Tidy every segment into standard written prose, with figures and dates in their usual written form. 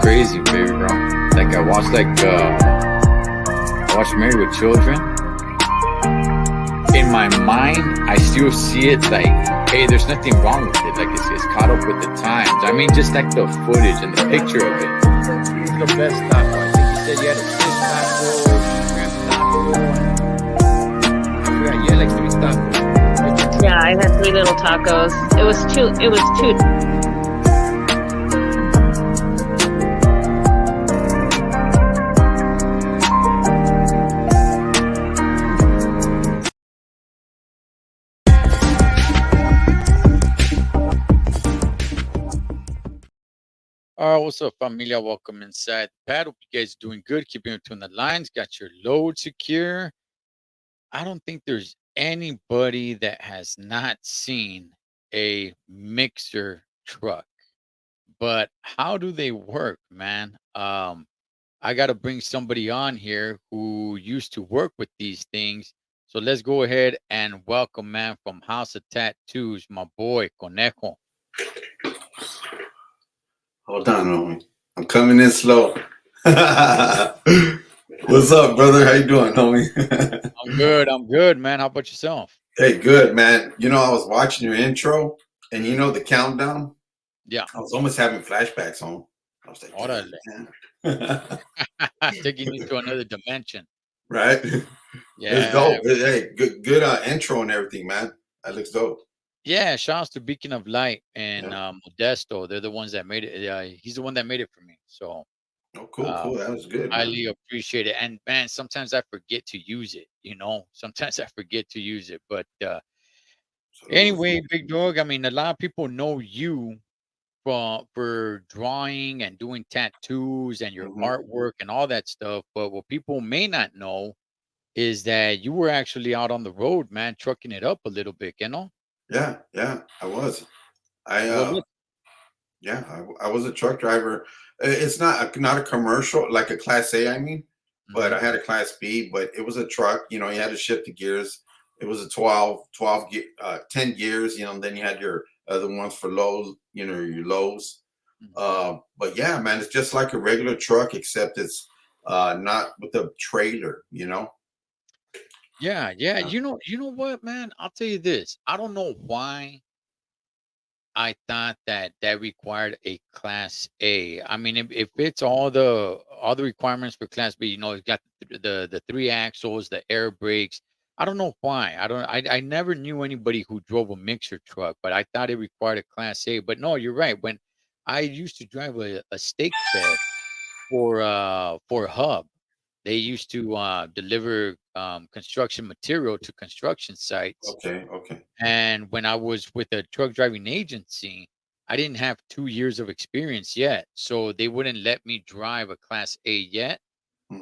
crazy, baby, bro. Like I watched Married with Children. In my mind, I still see it like, hey, there's nothing wrong with it. Like it's caught up with the times. I mean, just like the footage and the picture of it. It's the best taco. I think you said you had a fish taco, shrimp taco, and I forgot you had like 3 tacos. Yeah, I had 3 little tacos. It was two. All right, what's up, familia? Welcome inside the pad. Hope you guys are doing good. Keeping between the lines. Got your load secure. I don't think there's anybody that has not seen a mixer truck. But how do they work, man? I got to bring somebody on here who used to work with these things. So let's go ahead and welcome, man, from House of Tattoos, my boy Conejo. Hold on, homie. I'm coming in slow. What's up, brother? How you doing, homie? I'm good, man. How about yourself? Hey, good, man. You know, I was watching your intro, and you know the countdown? Yeah. I was almost having flashbacks, home. I was like, Órale. Taking you to another dimension. Right? Yeah. It's dope. Hey, good intro and everything, man. That looks dope. Yeah, shouts to Beacon of Light and Yeah. Modesto. They're the ones that made it. He's the one that made it for me. So Oh, cool. That was good, man. highly appreciate it. And man, sometimes I forget to use it, Sometimes I forget to use it. But anyway, big dog, I mean, a lot of people know you for drawing and doing tattoos and your artwork and all that stuff. But what people may not know is that you were actually out on the road, man, trucking it up a little bit, Yeah, I was. I Well, Yeah, I was a truck driver. It's not a commercial, like a Class A, I mean, but I had a Class B, but it was a truck. You know, you had to shift the gears. It was a 10 gears, and then you had your other ones for lows, your lows. But yeah, man, it's just like a regular truck, except it's not with a trailer, Yeah. You know what, man? I'll tell you this. I don't know why I thought that required a class A. I mean, if it's all the requirements for class B, it's got the 3 axles, the air brakes. I don't know why. I never knew anybody who drove a mixer truck, but I thought it required a class A. But no, you're right. When I used to drive a stake bed for Hub. They used to deliver construction material to construction sites. Okay. And when I was with a truck driving agency, I didn't have 2 years of experience yet. So they wouldn't let me drive a class A yet.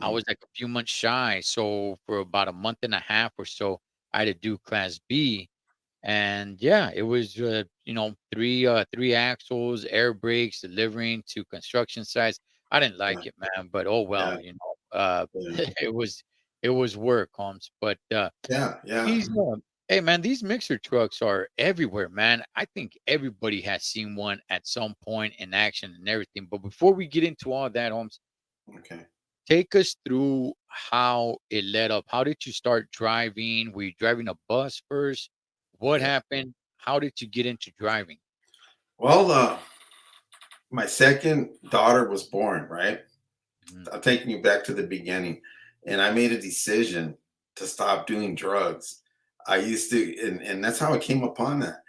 I was like a few months shy. So for about a month and a half or so, I had to do class B. And yeah, it was three axles, air brakes, delivering to construction sites. I didn't like it, man, but oh Yeah, well, yeah, it was work, Holmes. But yeah. these hey man, these mixer trucks are everywhere, man. I think everybody has seen one at some point in action and everything. But before we get into all that, Holmes, Okay. take us through how it led up. How did you start driving? Were you driving a bus first? What Yeah. happened? How did you get into driving? Well, my second daughter was born, right? Mhm. I'm taking you back to the beginning. And I made a decision to stop doing drugs. I used to, and that's how I came upon that.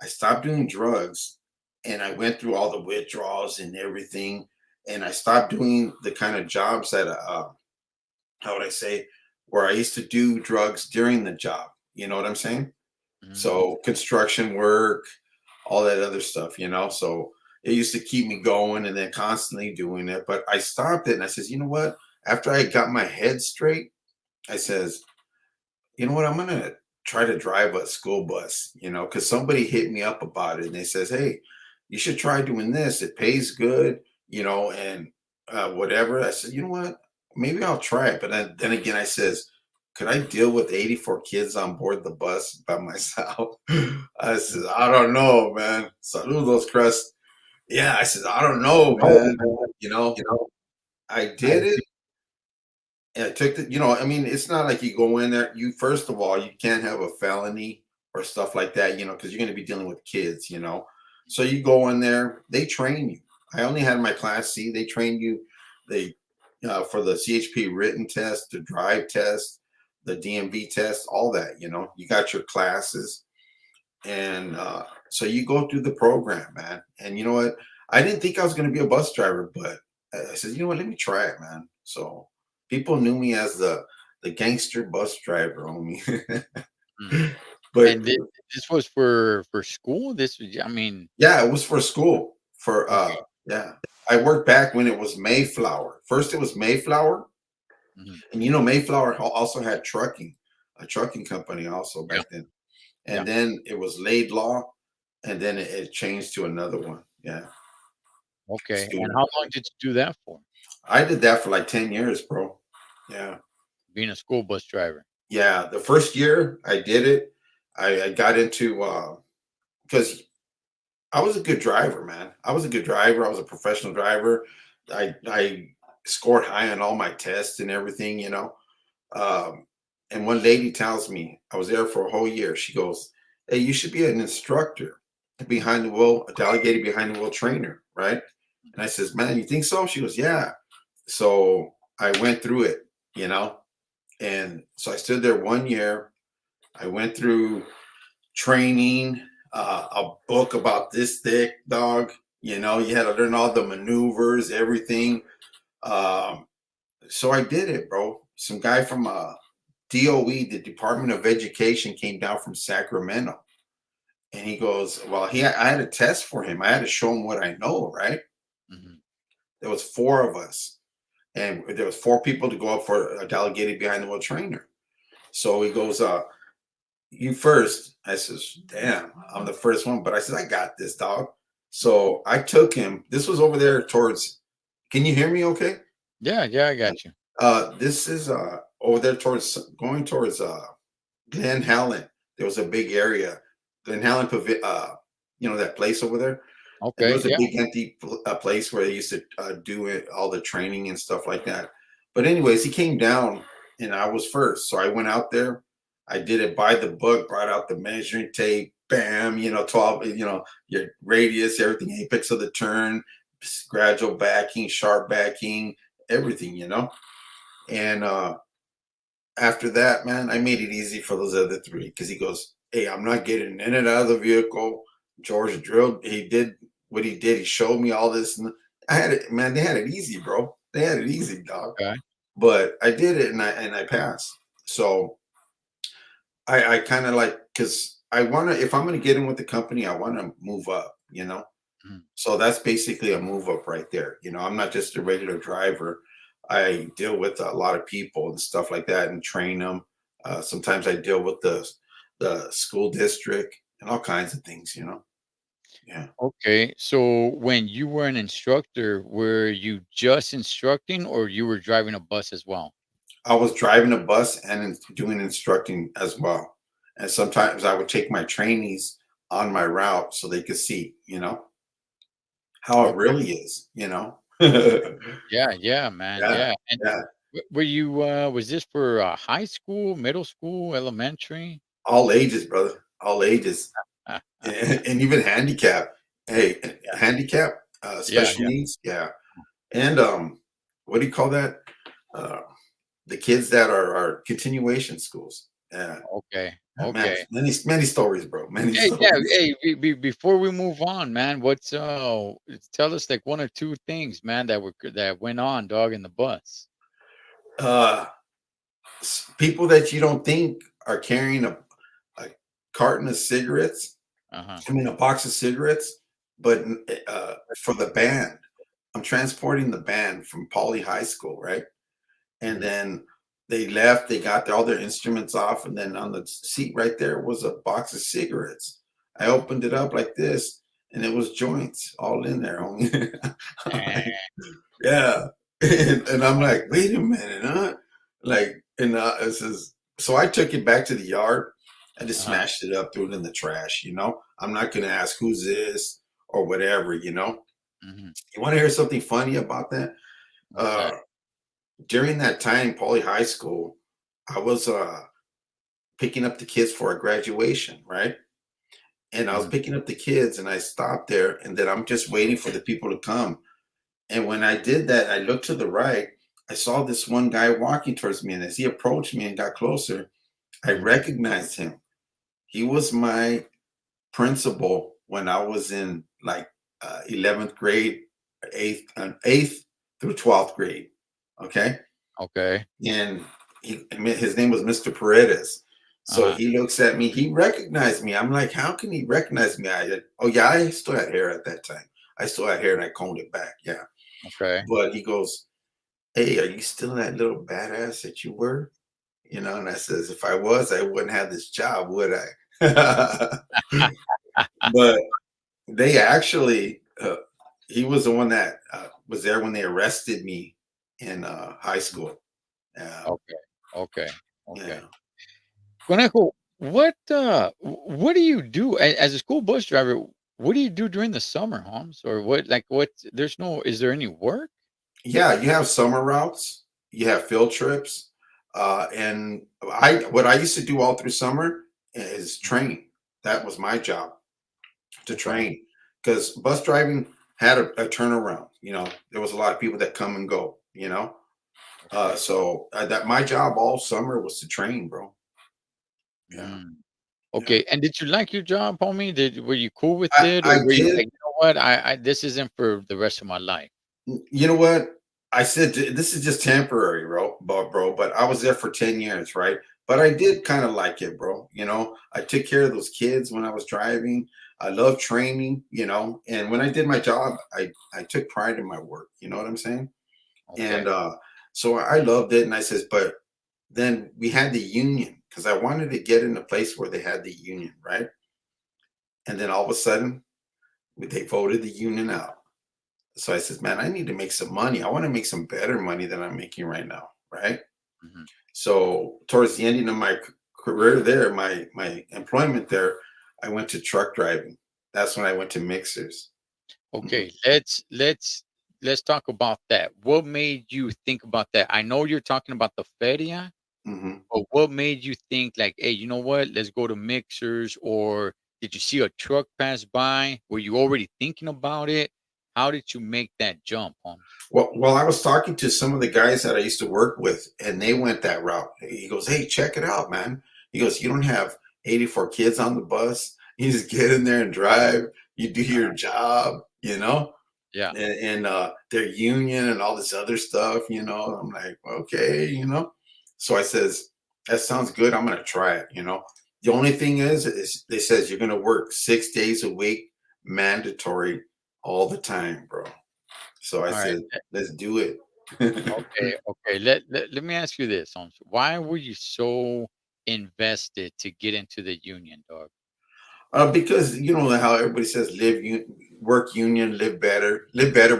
I stopped doing drugs and I went through all the withdrawals and everything. And I stopped doing the kind of jobs that, how would I say, where I used to do drugs during the job. You know what I'm saying? Mhm. So construction work, all that other stuff, So it used to keep me going and then constantly doing it. But I stopped it and I says, you know what? After I got my head straight, I says, you know what? I'm gonna try to drive a school bus, because somebody hit me up about it and they says, hey, you should try doing this. It pays good, and whatever. I said, you know what? Maybe I'll try it. But then again, I says, could I deal with 84 kids on board the bus by myself? I says, I don't know, man. Saludos, Crust. Yeah, I said, I don't know, man. You know, I I did it. And I took the, I mean, it's not like you go in there. You first of all, you can't have a felony or stuff like that, because you're going to be dealing with kids. So you go in there, they train you. I only had my class C. They train you. They for the CHP written test, the drive test, the DMV test, all that. You got your classes, and so you go through the program, man. And you know what? I didn't think I was going to be a bus driver, but I said, you know what? Let me try it, man. So people knew me as the gangster bus driver, homie. Mhm. But And this was for school? This was I mean, yeah, it was for school. For okay. yeah, I worked back when it was Mayflower. First, it was Mayflower, Mhm. and Mayflower also had trucking, a trucking company also Yeah, back then. yeah. And then it was Laidlaw, and then it changed to another one. Yeah, Okay, and student. how long did you do that for? I did that for like 10 years, bro. Yeah, Being a school bus driver? yeah. The first year I did it, I got into because I was a good driver, man. I was a good driver. I was a professional driver. I scored high on all my tests and everything. Um, and one lady tells me I was there for a whole year. She goes, "Hey, you should be an instructor, behind the wheel, a delegated behind the wheel trainer, right?" And I says, "Man, you think so?" She goes, "Yeah." So I went through it. And so I stood there 1 year. I went through training, a book about this thick, dog. You had to learn all the maneuvers, everything. Um, so I did it, bro. Some guy from DOE, the Department of Education, came down from Sacramento, and he goes, "Well, I had a test for him. I had to show him what I know, right?" Mhm. There was four of us, and there was four people to go up for a delegated behind the wheel trainer. So he goes, "You first." I says, "Damn, I'm the first one," but I said, "I got this, dog." So I took him. This was over there towards. Can you hear me? Okay. Yeah, yeah, I got you. This is over there towards going towards Glen Helen. There was a big area, Glen Helen, that place over there. And there Okay, was a yeah, big empty place where they used to do it, all the training and stuff like that. But anyways, he came down, and I was first, so I went out there. I did it by the book, brought out the measuring tape, bam, 12, your radius, everything, apex of the turn, gradual backing, sharp backing, everything. And after that, man, I made it easy for those other three because he goes, "Hey, I'm not getting in and out of the vehicle." George drilled. He did what he did. He showed me all this, and I had it, man. They had it easy, bro. They had it easy, dog. okay. But I did it, and I passed. So I kind of like, because I want to. If I'm going to get in with the company, I want to move up. Mhm. So that's basically a move up right there. I'm not just a regular driver. I deal with a lot of people and stuff like that and train them. Sometimes I deal with the school district and all kinds of things. Yeah. Okay, so when you were an instructor, were you just instructing or you were driving a bus as well? I was driving a bus and doing instructing as well. And sometimes I would take my trainees on my route so they could see, how it Okay. really is. Yeah, Yeah, yeah, man, yeah, and yeah. were you, was this for, high school, middle school, elementary? All ages, brother. All ages. And even handicap. Hey, Yeah, handicap, yeah, special yeah. needs, yeah. And what do you call that? Uh, the kids that are continuation schools. Yeah, Okay, man, okay. many stories, bro. Many Hey, yeah, stories. hey, before we move on, man, tell us like 1 or 2 things, man, that went on, dog, in the bus. Uh, People that you don't think are carrying a carton of cigarettes. Uh-huh. I mean, a box of cigarettes, but for the band. I'm transporting the band from Poly High School, right? And Mhm. then they left, they got all their instruments off, and then on the seat right there was a box of cigarettes. I opened it up like this, and it was joints all in there. I'm Dang, like, yeah. And I'm like, wait a minute, huh? Like, and it says, so I took it back to the yard. I just uh-huh. smashed it up, threw it in the trash. I'm not going to ask who's this or whatever. Mhm. You want to hear something funny about that? What's Uh, that? During that time, Poly High School, I was picking up the kids for a graduation, right? And I was Mhm. picking up the kids, and I stopped there, and then I'm just waiting for the people to come. And when I did that, I looked to the right. I saw this one guy walking towards me, and as he approached me and got closer, I Mhm. recognized him. He was my principal when I was in like 11th grade, eighth through 12th grade. Okay. Okay. And his name was Mr. Paredes. So Uh-huh. he looks at me, he recognized me. I'm like, how can he recognize me? Oh, yeah, I still had hair at that time. I still had hair and I combed it back. Yeah. Okay. But he goes, hey, are you still that little badass that you were? And I says, if I was, I wouldn't have this job, would I? But they actually, he was the one that was there when they arrested me in high school. Yeah, Okay. Okay. yeah, Okay. Conejo, what do you do as a school bus driver? What do you do during the summer, Holmes? Or what? Like what? There's no. Is there any work? yeah. You have summer routes, you have field trips, and what I used to do all through summer is train. That was my job to Okay. train because bus driving had a turnaround. There was a lot of people that come and go. Okay. So that my job all summer was to train, bro. Yeah, Mm. yeah. Okay. And did you like your job, homie? Were you cool with I it, or I were you did. like, you know what? I this isn't for the rest of my life. You know what? I said this is just temporary, bro. But I was there for 10 years, right? But I did kind of like it, bro. I took care of those kids when I was driving. I love training, and when I did my job, I took pride in my work. You know what I'm saying? And Okay. so I loved it. And I says, but then we had the union because I wanted to get in a place where they had the union, right? And then all of a sudden, they voted the union out. So I says, man, I need to make some money. I want to make some better money than I'm making right now, right? Mhm. So towards the ending of my career there, my employment there, I went to truck driving. That's when I went to mixers. Mhm, Okay, let's talk about that. What made you think about that? I know you're talking about the feria, mhm. but what made you think like, hey, you know what? Let's go to mixers, or did you see a truck pass by? Were you already thinking about it? How did you make that jump, Holmes? Well, I was talking to some of the guys that I used to work with, and they went that route. He goes, "Hey, check it out, man." He goes, "You don't have 84 kids on the bus. You just get in there and drive. You do your job, Yeah. and their union and all this other stuff. I'm like, okay. So I says, that sounds good. I'm gonna try it. The only thing is they says you're gonna work 6 days a week, mandatory all the time, bro. So I All right. said, let's do it. Okay. Let me ask you this, Holmes. Why were you so invested to get into the union, dog? Because you know how everybody says work union, live better,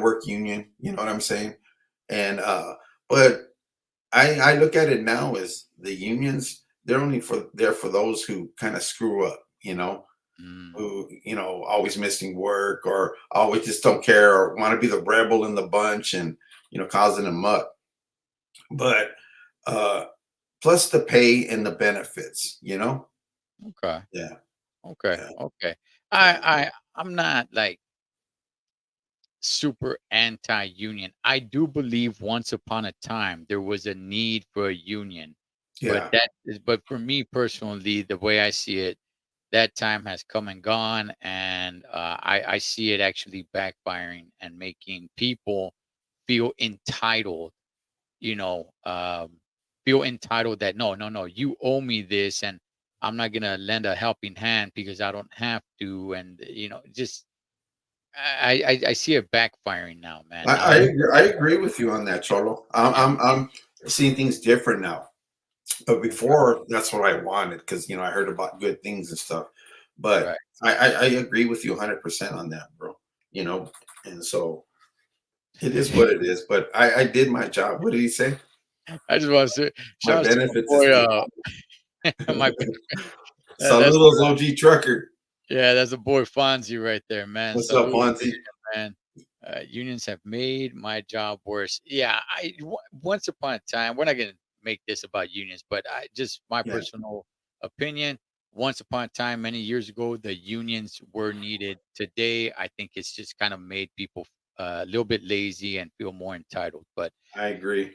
work union. You know what I'm saying? And but I look at it now as the unions, they're only there for those who kind of screw up, Mm, who, always missing work or always just don't care or want to be the rebel in the bunch and, causing a muck. But uh plus the pay and the benefits. okay. Yeah, Okay. yeah, Okay. yeah, I'm not like super anti-union. I do believe once upon a time there was a need for a union, yeah. but for me personally, the way I see it, that time has come and gone, and I see it actually backfiring and making people feel entitled. You know, feel entitled that no, you owe me this, and I'm not gonna lend a helping hand because I don't have to, and just I see it backfiring now, man. I, Now I that agree- I agree with you on that, Cholo. yeah, I'm seeing things different now. But okay, before, that's what I wanted because I heard about good things and stuff. But right. I agree with you 100% on that, bro. You know, and so it is what it is. But I did my job. What did he say? I just want to say My shout out to my benefits is boy. the My that's Saludos, OG trucker. yeah, that's a boy Fonzie right there, man. What's up, Salute to Fonzie? him, man. Unions have made my job worse. Yeah, once upon a time, we're not going to make this about unions, but I just my Yeah, personal opinion. Once upon a time, many years ago, the unions were needed. Today, I think it's just kind of made people a little bit lazy and feel more entitled. But I agree.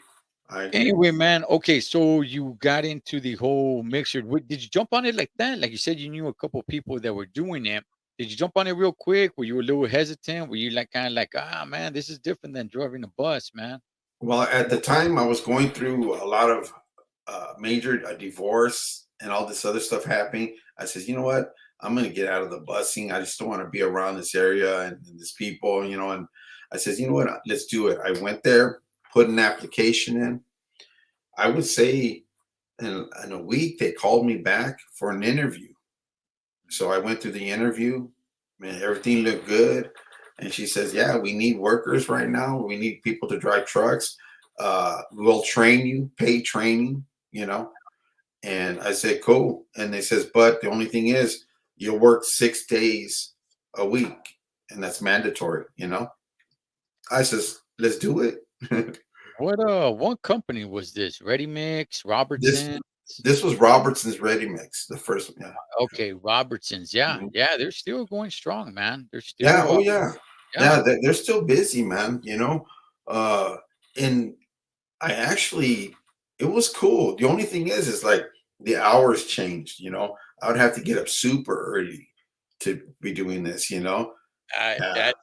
I agree. anyway, man. Okay, so you got into the whole mixture. Did you jump on it like that? Like you said, you knew a couple people that were doing it. Did you jump on it real quick? Were you a little hesitant? Were you like kind of like, ah, man, this is different than driving a bus, man? Well, at the time, I was going through a lot of major divorce and all this other stuff happening. I says, you know what? I'm going to get out of the busing. I just don't want to be around this area and these people, you know. And I says, you know what? Let's do it. I went there, put an application in. I would say in a week, they called me back for an interview. So I went through the interview, man, everything looked good. And she says, yeah, we need workers right now. We need people to drive trucks. We'll train you, pay training, you know. And I said, cool. And they says, but the only thing is you'll work 6 days a week. And that's mandatory, you know. I says, let's do it. What company was this? Ready Mix, this Robertson? this was Robertson's Ready Mix, the first one. Okay, Robertsons. Yeah, Yeah. yeah, they're still going strong, man. They're Yeah, still, oh yeah. yeah. Yeah, they're still busy, man, you know. Uh and I actually it was cool. The only thing is like the hours changed, you know. I would have to get up super early to be doing this, you know. Yeah. That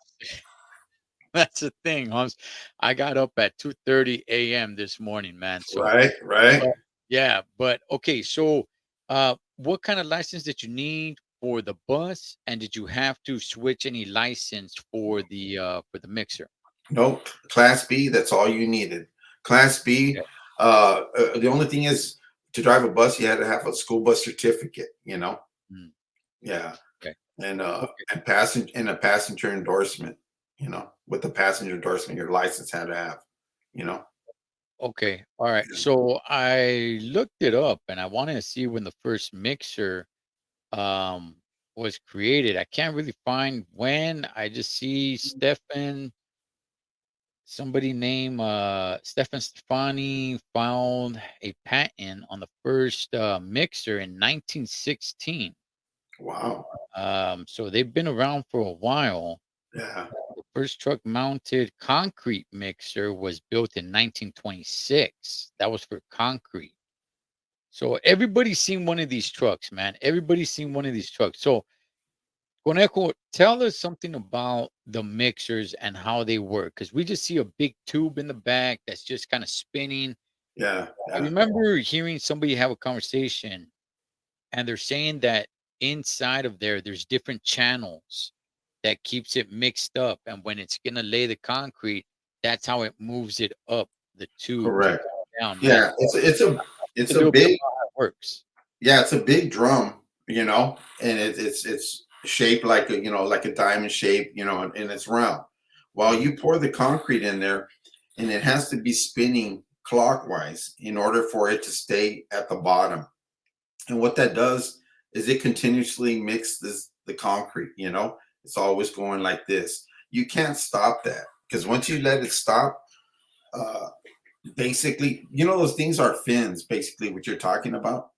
that's the thing, Hans. I got up at 2:30 a.m. this morning, man. So, Right, right. but yeah, but okay. So, what kind of license did you need for the bus, and did you have to switch any license for the mixer? Nope. Class B, that's all you needed. Class B, Okay. the only thing is to drive a bus, you had to have a school bus certificate, you know. Mm, Yeah. okay. And Okay. a passenger endorsement, you know, with the passenger endorsement, your license had to have, you know. Okay. All right. Yeah. So I looked it up, and I wanted to see when the first mixer um was created. I can't really find when. I just see somebody named Stefan Stefani found a patent on the first mixer in 1916. Wow. So they've been around for a while. Yeah. The first truck mounted concrete mixer was built in 1926. That was for concrete. So everybody's seen one of these trucks, man. Everybody's seen one of these trucks. So Conejo, tell us something about the mixers and how they work, because we just see a big tube in the back that's just kind of spinning. Yeah. I Yeah. remember hearing somebody have a conversation, and they're saying that inside of there, there's different channels that keeps it mixed up, and when it's gonna lay the concrete, that's how it moves it up the tube to Correct. go down, man. Yeah. It's A a little bit big about how it works. yeah, it's a big drum, you know, and it's shaped like a, you know, like a diamond shape, you know, and it's round. While Mhm. you pour the concrete in there, and it has to be spinning clockwise in order for it to stay at the bottom. And what that does is it continuously mixes the concrete, you know, it's always going like this. You can't stop that because once you let it stop, uh, basically, you know, those things are fins, basically, what you're talking about.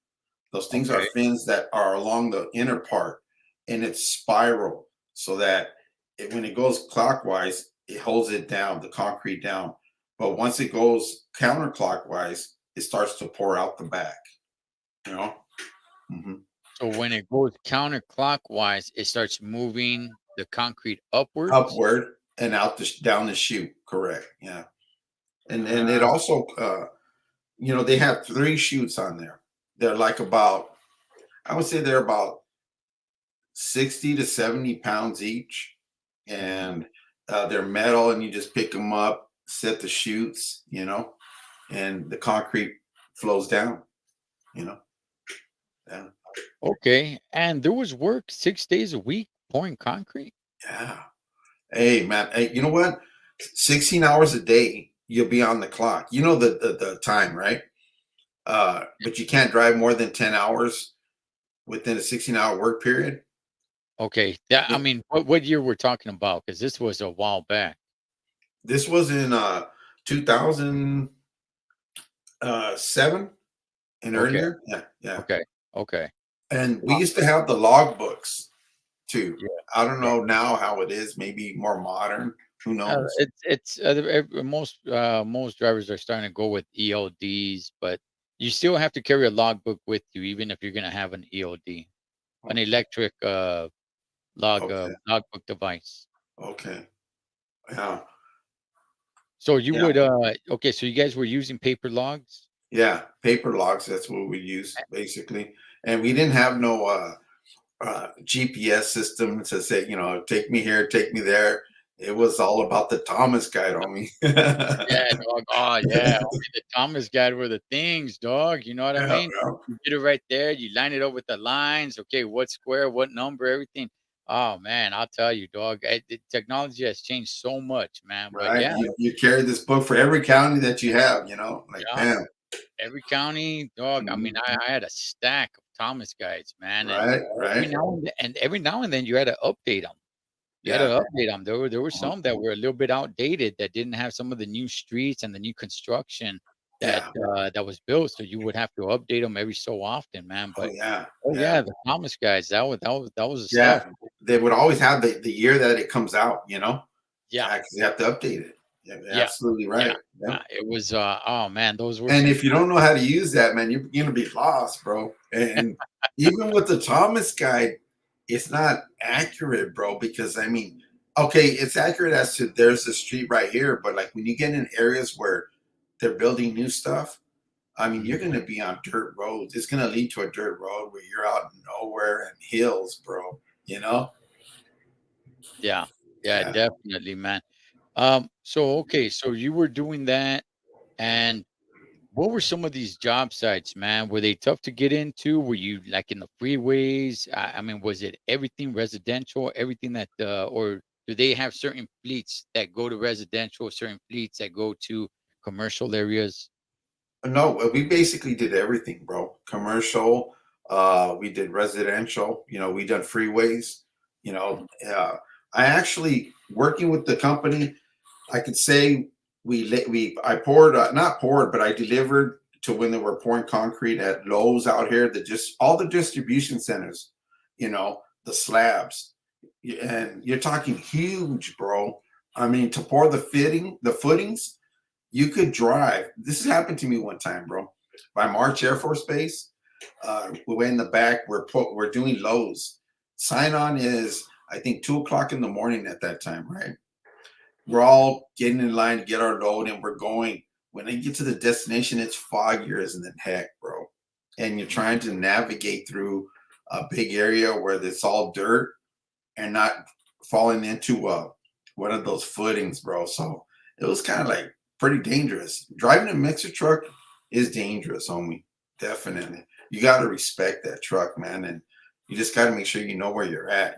Those things are Okay. fins that are along the inner part and it's spiral so that when it goes clockwise, it holds it down, the concrete down. But once it goes counterclockwise, it starts to pour out the back, you know? Mhm. So when it goes counterclockwise, it starts moving the concrete upwards? Upward and out the down the chute, correct? Yeah, and it Ah, also, you know, they have 3 chutes on there. They're like about, I would say they're about 60 to 70 pounds each, mhm. and they're metal, and you just pick them up, set the chutes, you know, and the concrete flows down, you know. Yeah, Okay, and there was work 6 days a week pouring concrete? yeah. Hey, man. Hey, you know what? 16 hours a day, you'll be on the clock. You know the time, right? But you can't drive more than 10 hours within a 16-hour work period. Okay, yeah, I Yeah. mean, what year we're talking about? Because this was a while back. This was in 2007 and Okay, earlier. Yeah, yeah. okay, okay. And we Wow, used to have the log books too. yeah, I don't yeah. know now how it is, maybe more modern. Who knows? Most drivers are starting to go with ELDs, but you still have to carry a logbook with you, even if you're gonna have an ELD, an Okay, electric okay, logbook device. okay. Yeah, So you yeah, would okay, so you guys were using paper logs? yeah. Paper logs. That's what we use basically. And we didn't have no GPS system to say, take me here, take me there. It was all about the Thomas guide on me. Yeah, dog. Oh, yeah. Only the Thomas guide were the things, dog. You know what I Yeah, mean? yeah, You get it right there. You line it up with the lines. Okay, what square, what number, everything. Oh man, I'll tell you, dog. The technology has changed so much, man. But right. yeah, You carry this book for every county that you have, like yeah. bam. Every county, dog. I mean, Mhm. I had a stack of Thomas guides, man, and Right, right. every now and then you had to update them. You had to Yeah. update them. There were Uh-huh. some that were a little bit outdated that didn't have some of the new streets and the new construction Yeah. that was built, so you would have to update them every so often, man, Oh but yeah. oh, Yeah. yeah, the Thomas guys, that was the stuff. Yeah. They would always have the year that it comes out, Yeah, Yeah, because you have to update it. Yeah, you're yeah, absolutely yeah, right. yeah, Yep. it was, oh, man, those were And some if you don't know how to use that, man, you're gonna be lost, bro. And even with the Thomas guide, it's not accurate, bro, because I mean, okay, it's accurate as to there's a street right here, but like when you get in areas where they're building new stuff, I mean, you're Mhm. gonna be on dirt roads. It's gonna lead to a dirt road where you're out in nowhere and hills, bro. You know? Yeah, yeah, Yeah. definitely, man. So, okay, so you were doing that, and what were some of these job sites, man? Were they tough to get into? Were you like in the freeways? I mean, was it everything residential, everything that, or do they have certain fleets that go to residential, certain fleets that go to commercial areas? No, we basically did everything, bro. Commercial, we did residential, we done freeways, I actually working with the company, I could say I poured not poured, but I delivered to when they were pouring concrete at Lowe's out here, just all the distribution centers, the slabs. And you're talking huge, bro. I mean, to pour the footings, you could drive. This has happened to me one time, bro. By March Air Force Base, we went in the back. We're doing lows. Sign on is I think 2 o'clock in the morning at that time, right? We're all getting in line to get our load, and we're going. When they get to the destination, it's foggier as the heck, bro. And you're Mhm. trying to navigate through a big area where it's all dirt and not falling into one of those footings, bro. So it was kind of like pretty dangerous. Driving a mixer truck is dangerous, homie. Definitely. You got to respect that truck, man. And you just got to make sure you know where you're at,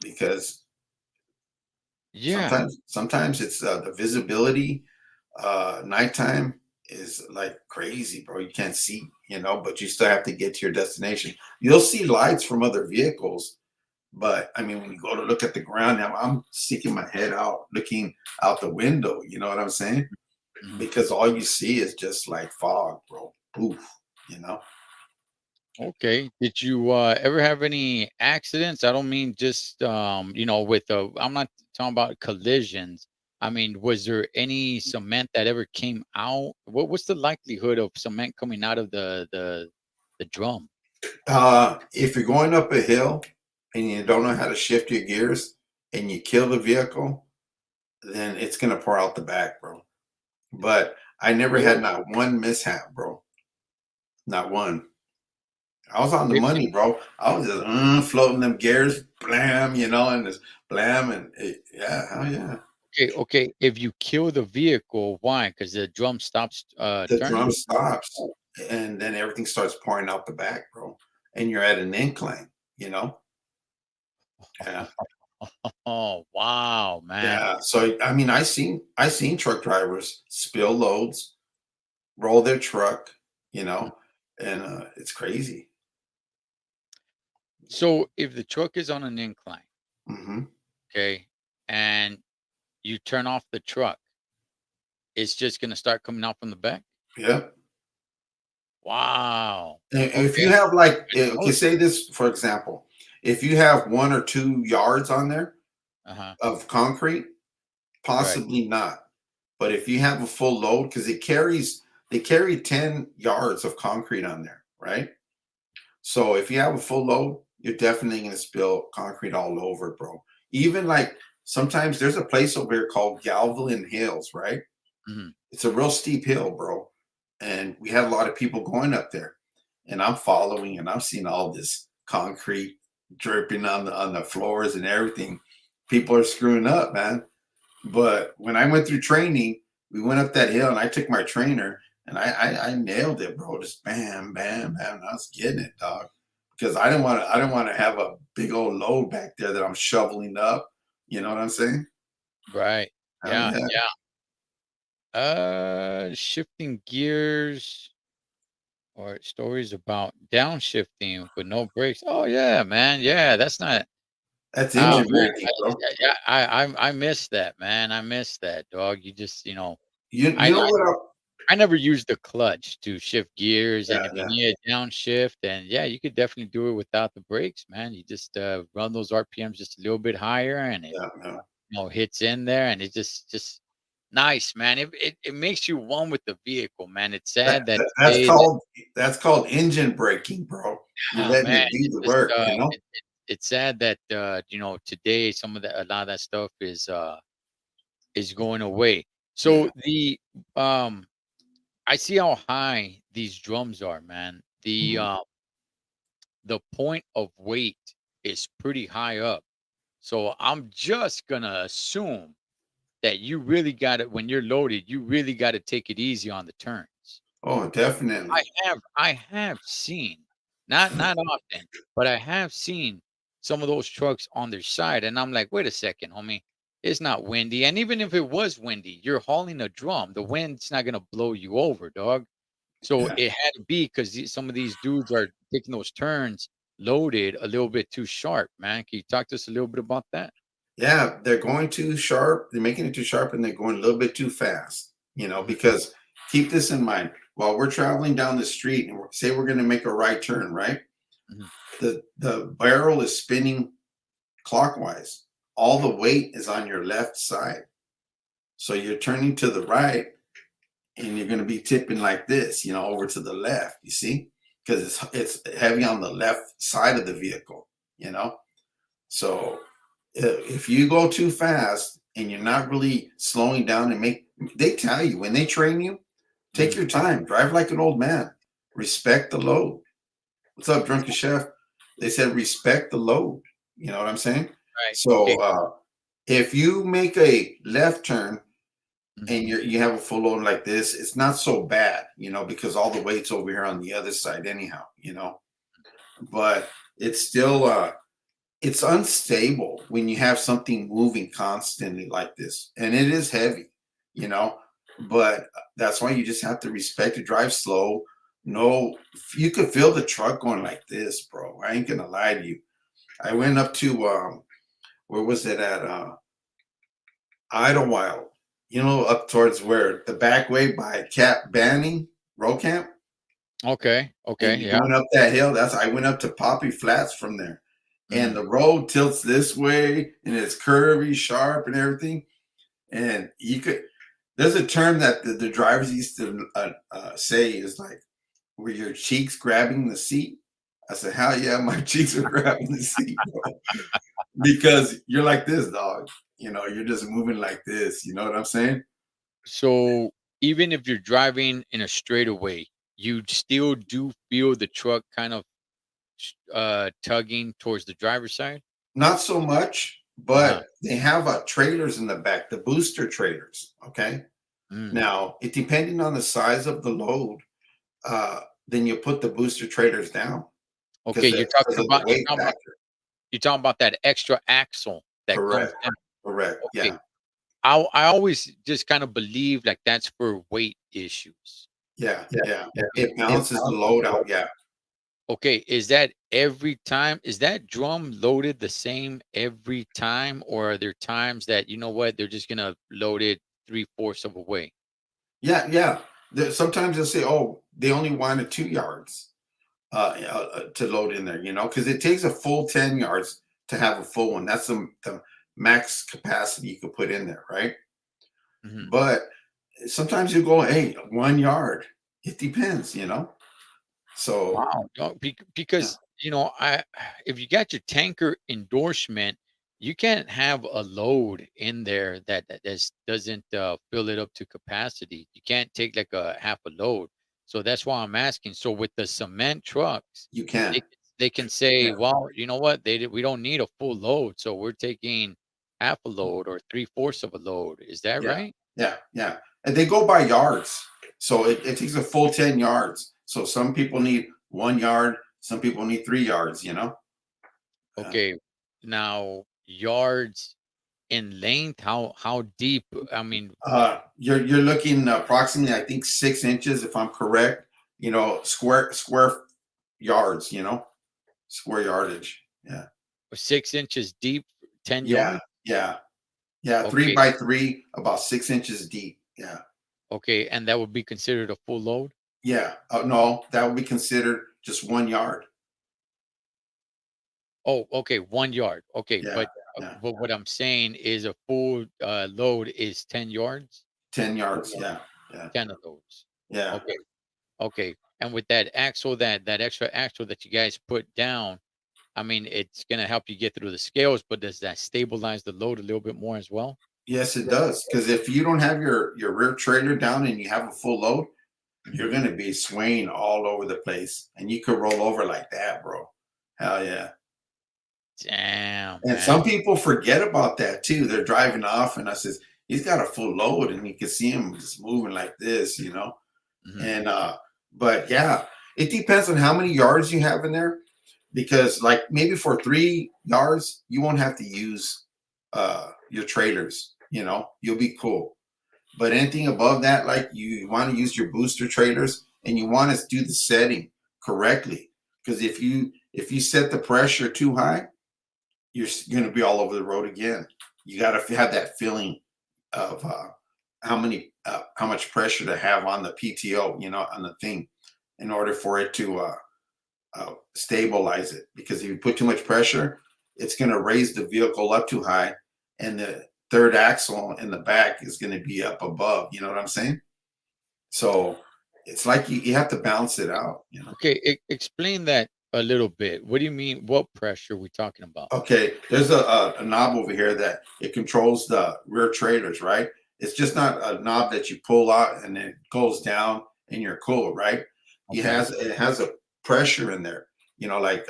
because Yeah, sometimes it's the visibility, nighttime is like crazy, bro. You can't see, but you still have to get to your destination. You'll see lights from other vehicles, but I mean, when you go to look at the ground now, I'm sticking my head out, looking out the window. You know what I'm saying? mhm. Because all you see is just like fog, bro. Oof, you know. Okay. Did you ever have any accidents? I don't mean just with I'm not talking about collisions. I mean, was there any cement that ever came out? What's the likelihood of cement coming out of the drum? If you're going up a hill and you don't know how to shift your gears and you kill the vehicle, then it's gonna pour out the back, bro. But I never had Really? not one mishap, bro. Not one. I was on the If, money, bro. I was just floating them gears, blam, and this blam, and yeah, hell yeah. okay, okay. If you kill the vehicle, why? Because the drum stops The turning. drum stops, and then everything starts pouring out the back, bro. And you're at an incline, you know? Yeah. Oh wow, man. Yeah. So I mean, I seen truck drivers spill loads, roll their truck, you know, and it's crazy. So if the truck is on an incline, Hmm. okay, and you turn off the truck, it's just gonna start coming out from the back? Yeah. Wow. And if Okay. you have like, Oh, okay, say this for example, if you have 1 or 2 yards on there uh-huh. of concrete, Right. possibly not. But if you have a full load, because they carry 10 yards of concrete on there, right? So if you have a full load, you're definitely gonna spill concrete all over, bro. Even like sometimes there's a place over here called Galvin Hills, right? Mhm. It's a real steep hill, bro. And we had a lot of people going up there. And I'm following and I'm seeing all this concrete dripping on the floors and everything. People are screwing up, man. But when I went through training, we went up that hill and I took my trainer and I nailed it, bro. Just bam, bam, bam. And I was getting it, dog. Because I don't want to have a big old load back there that I'm shoveling up. You know what I'm saying? Right. Oh Yeah, yeah. yeah. Shifting gears or stories about downshifting with no brakes. Oh, yeah, man. Yeah, that's not That's oh, engine man. braking, bro. Yeah, I miss that, man. I miss that, dog. You just, You I know I what I never used the clutch to shift gears, yeah, and if you yeah, need a downshift, then yeah, you could definitely do it without the brakes, man. You just, run those RPMs just a little bit higher, and it, yeah, yeah. hits in there, and it just nice, man. It makes you one with the vehicle, man. It's That, sad that that today that that's called engine braking, bro. You're oh, letting man, it do it's the just, work, you know? it's sad that, today some of that a lot of that stuff is going away. Yeah. So um I see how high these drums are, man. Mhm. The point of weight is pretty high up. So I'm just gonna assume that you really got it when you're loaded, you really got to take it easy on the turns. Oh, definitely. I have seen, not often, but I have seen some of those trucks on their side, and I'm like, wait a second, homie, it's not windy. And even if it was windy, you're hauling a drum. The wind's not gonna blow you over, dog. So Yeah. it had to be because some of these dudes are taking those turns loaded a little bit too sharp, man. Can you talk to us a little bit about that? Yeah, they're going too sharp. They're making it too sharp and they're going a little bit too fast, Mhm, because keep this in mind. While we're traveling down the street and say we're going to make a right turn, right? mhm, The barrel is spinning clockwise. All the weight is on your left side. So you're turning to the right and you're going to be tipping like this, over to the left, you see? Because it's heavy on the left side of the vehicle, you know? So if you go too fast and you're not really slowing down they tell you when they train you, take mhm. your time, drive like an old man, respect the load. What's up, drunken chef? They said respect the load. You know what I'm saying? Right. So Okay. if you make a left turn Mhm, and you have a full load like this, it's not so bad, because all the weight's over here on the other side anyhow. But it's still it's unstable when you have something moving constantly like this, and it is heavy, you know but that's why you just have to respect it, drive slow. No, you could feel the truck going like this, bro. I ain't gonna lie to you. I went up to where was it at Idlewild, up towards where the back way by Cap Banning Road Camp, okay. and Okay. you're Yeah. going up that hill. I went up to Poppy Flats from there, and Mm. the road tilts this way and it's curvy, sharp, and everything. And you could, there's a term that the drivers used to say is like, were your cheeks grabbing the seat? I said, hell yeah, my cheeks are grabbing the seat, bro. Because you're like this, dog. You're just moving like this. You know what I'm saying? So even if you're driving in a straightaway, you still do feel the truck kind of tugging towards the driver's side? Not so much, Uh-huh. but they have trailers in the back, the booster trailers. Okay. Mm. Now, it depending on the size of the load, uh, then you put the booster trailers down Okay, because you're because talking of the about weight factor. you're talking about that extra axle that comes Correct. down. Correct. Okay. Yeah. I always just kind of believe like that's for weight issues. Yeah. Yeah. Yeah. Yeah. It It balances the balances load the out. load. Yeah. Okay, is that every time? Is that drum loaded the same every time, or are there times that you know what they're just gonna load it three-fourths of a way? Yeah, yeah. Sometimes they'll say, "Oh, they only wanted 2 yards to load in there," because it takes a full 10 yards to have a full one. That's the max capacity you could put in there, right? Mhm. But sometimes you go, hey, 1 yard. It depends. So Wow. No, yeah, because I if you got your tanker endorsement, you can't have a load in there that doesn't fill it up to capacity. You can't take like a half a load. So that's why I'm asking. So with the cement trucks, you can. they can say, Yeah, well, you know what, we don't need a full load, so we're taking half a load or three-fourths of a load. Is that yeah, right? yeah. And they go by yards. So it takes a full 10 yards. So some people need 1 yard, some people need 3 yards. Yeah. Okay. Now yards in length, how deep? I mean, You're looking approximately, I think, 6 inches, if I'm correct. Square yards. Square yardage. Yeah, 6 inches deep, 10 yeah, yards? yeah, yeah. Three Okay, by three, about 6 inches deep. Yeah, okay, and that would be considered a full load? yeah. No, that would be considered just 1 yard. Oh, okay, 1 yard. Okay, Yeah, yeah. but what I'm saying is a full, load is 10 yards? 10 yards. Yeah, yeah, 10 of those. yeah. Okay, okay, and with that axle, that extra axle that you guys put down, I mean, it's gonna help you get through the scales, but does that stabilize the load a little bit more as well? Yes, it does. Because if you don't have your rear trailer down and you have a full load, Mhm. you're gonna be swaying all over the place, and you could roll over like that, bro. Hell yeah. Damn, And man. some people forget about that too. They're driving off, and I says, he's got a full load, and you can see him just moving like this. Mhm. And but yeah, it depends on how many yards you have in there. Because like maybe for 3 yards, you won't have to use your trailers. You'll be cool. But anything above that, like you want to use your booster trailers, and you want to do the setting correctly. Because if you set the pressure too high, you're going to be all over the road again. You got to have that feeling of how much pressure to have on the PTO, on the thing, in order for it to stabilize it. Because if you put too much pressure, it's going to raise the vehicle up too high, and the third axle in the back is going to be up above. You know what I'm saying? So it's like you have to balance it out. Okay, explain that a little bit. What do you mean? What pressure are we talking about? Okay, there's a knob over here that it controls the rear trailers, right? It's just not a knob that you pull out and it goes down and you're cool, right? Okay, It has a pressure in there, like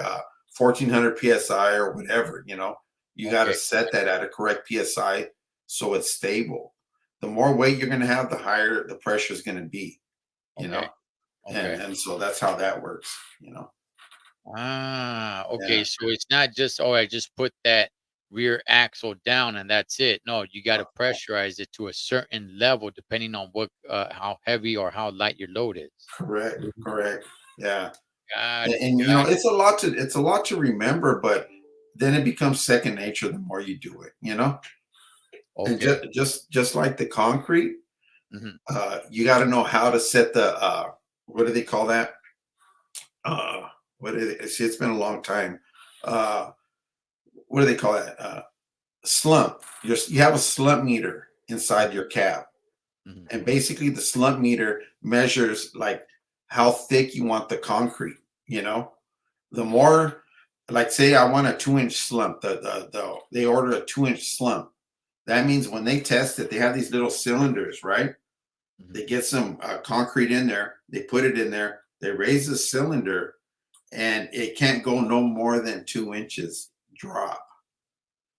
1400 psi or whatever. You got to okay, set that at a correct psi so it's stable. The more weight you're going to have, the higher the pressure is going to be. You okay, know, and okay. and so that's how that works. Ah, okay. Yeah, So it's not just, oh, I just put that rear axle down and that's it. No, you got to pressurize it to a certain level depending on how heavy or how light your load is. correct, correct. Yeah. Got And, it. and Got it. it's a lot to remember, but then it becomes second nature the more you do it. And Okay. just like the concrete, Hmm. you got to know how to set the what do they call that? What is it? See, it's been a long time. Uh, what do they call that? Slump. You have a slump meter inside your cab, Hmm. and basically the slump meter measures like how thick you want the concrete. You know, the more, like, say I want a 2 inch slump, they order a 2 inch slump. That means when they test it, they have these little cylinders, right? Hmm. They get some concrete in there, they put it in there, they raise the cylinder, and it can't go no more than 2 inches drop.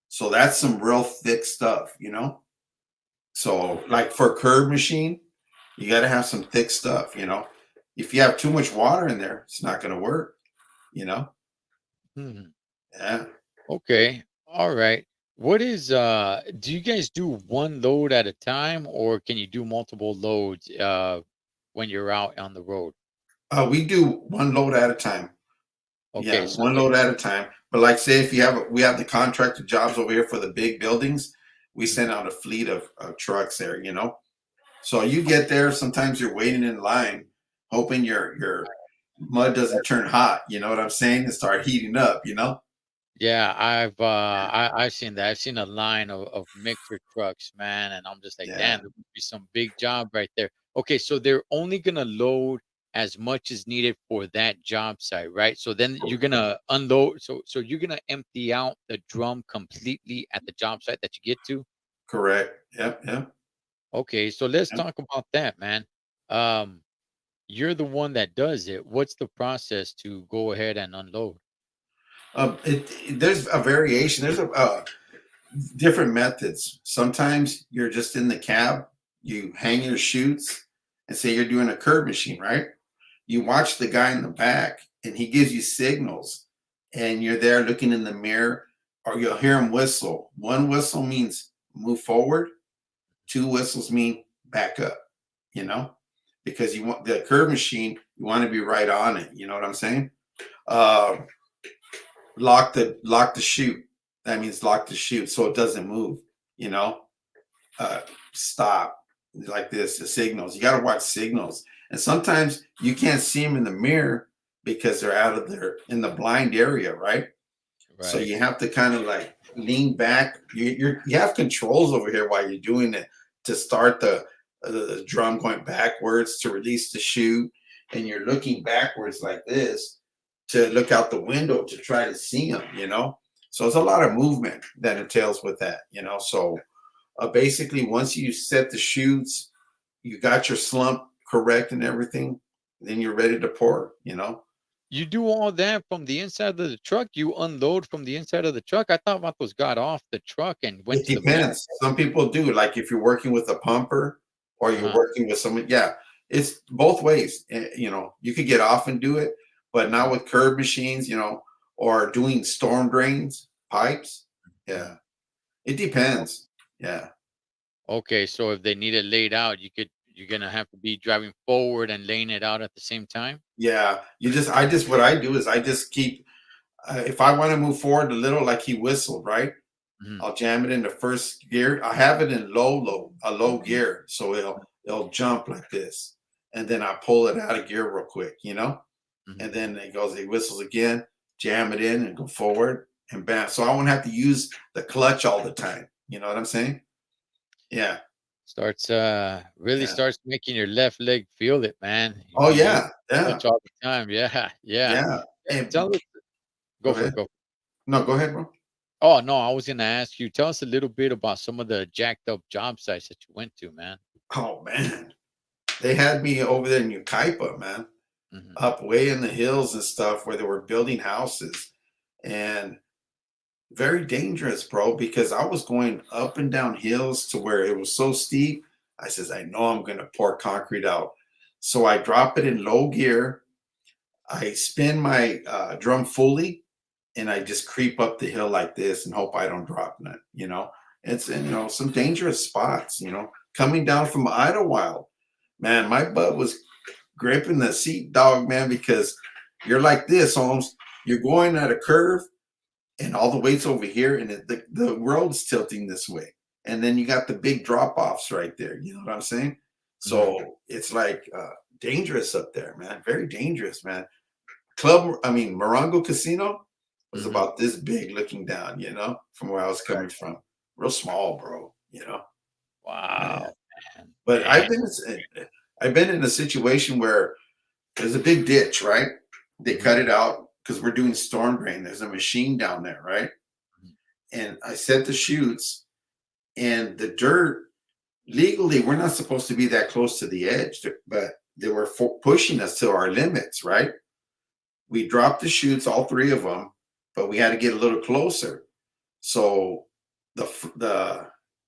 So that's some real thick stuff. So like for a curb machine, you got to have some thick stuff. If you have too much water in there, it's not going to work you know Hmm. yeah. Okay. All right. Do you guys do one load at a time or can you do multiple loads when you're out on the road? We do one load at a time. Okay, Yeah, so one load at a time. But like, say if you have we have the contracted jobs over here for the big buildings, we mhm. send out a fleet of trucks there. So you get there. Sometimes you're waiting in line, hoping your mud doesn't turn hot. You know what I'm saying? And start heating up. Yeah, I've seen that. I've seen a line of mixer trucks, man, and I'm just like, damn, Yeah, there must be some big job right there. Okay, so they're only gonna load as much as needed for that job site, right? So then you're gonna unload. So you're gonna empty out the drum completely at the job site that you get to. correct. Yep, yep, Okay, so let's yep. talk about that, man. Um, you're the one that does it. What's the process to go ahead and unload? There's a variation. There's a different methods. Sometimes you're just in the cab, you hang your chutes, and say you're doing a curb machine, right? You watch the guy in the back, and he gives you signals, and you're there looking in the mirror, or you'll hear him whistle. One whistle means move forward, two whistles mean back up, you know, because you want the curb machine, you want to be right on it. You know what I'm saying? Uh, lock the chute. That means lock the chute so it doesn't move. You know, uh, stop like this. The signals. You got to watch signals, and sometimes you can't see them in the mirror because they're out of their in the blind area, right? So Right. you have to kind of like lean back. You have controls over here while you're doing it to start the drum going backwards to release the chute, and you're looking backwards like this to look out the window to try to see them. So it's a lot of movement that entails with that. So basically, once you set the chutes, you got your slump correct and everything, then you're ready to pour. You do all that from the inside of the truck? You unload from the inside of the truck? I thought vatos got off the truck and went It to the main. depends. Some people do. Like if you're working with a pumper or you're Uh-huh. working with someone, yeah, it's both ways. You could get off and do it, but not Mhm, with curb machines, or doing storm drains, pipes. mhm. Yeah, it depends. Yeah, Okay, so if they need it laid out, you're gonna have to be driving forward and laying it out at the same time? yeah. What I do is I just keep, if I want to move forward a little, like he whistled, right? Mhm. I'll jam it into first gear. I have it in a low gear, so it'll jump like this, and then I pull it out of gear real quick, Mhm. and then it whistles again, jam it in, and go forward, and bam. So I won't have to use the clutch all the time. You know what I'm saying? Yeah, Starts, really yeah. starts making your left leg feel it, man. Oh You use yeah, yeah, clutch all the time. Yeah, yeah. yeah. And Tell us go go for it, ahead. go. No, go ahead, bro. Oh, no, I was gonna ask you, tell us a little bit about some of the jacked up job sites that you went to, man. Oh man, they had me over there in Ukaipa, man, Mhm. up way in the hills and stuff where they were building houses, and very dangerous, bro, because I was going up and down hills to where it was so steep. I says, I know I'm going to pour concrete out. So I drop it in low gear. I spin my drum fully and I just creep up the hill like this and hope I don't drop none. It's in, some dangerous spots, coming down from Idlewild. Man, my butt was gripping the seat, dog, man, because you're like this almost. You're going at a curve and all the weight's over here, and the road's tilting this way. And then you got the big drop offs right there. You know what I'm saying? Mhm. So it's like dangerous up there, man. Very dangerous, man. Morongo Casino was Mhm. about this big looking down, from where I was Right. coming from. Real small, bro. Yeah. Wow, man, But man. I've been in a situation where there's a big ditch, right? They Mhm, cut it out because we're doing storm drain. There's a machine down there, right? mhm. And I set the chutes and the dirt. Legally, we're not supposed to be that close to the edge, but they were pushing us to our limits, right? We dropped the chutes, all three of them, but we had to get a little closer. So the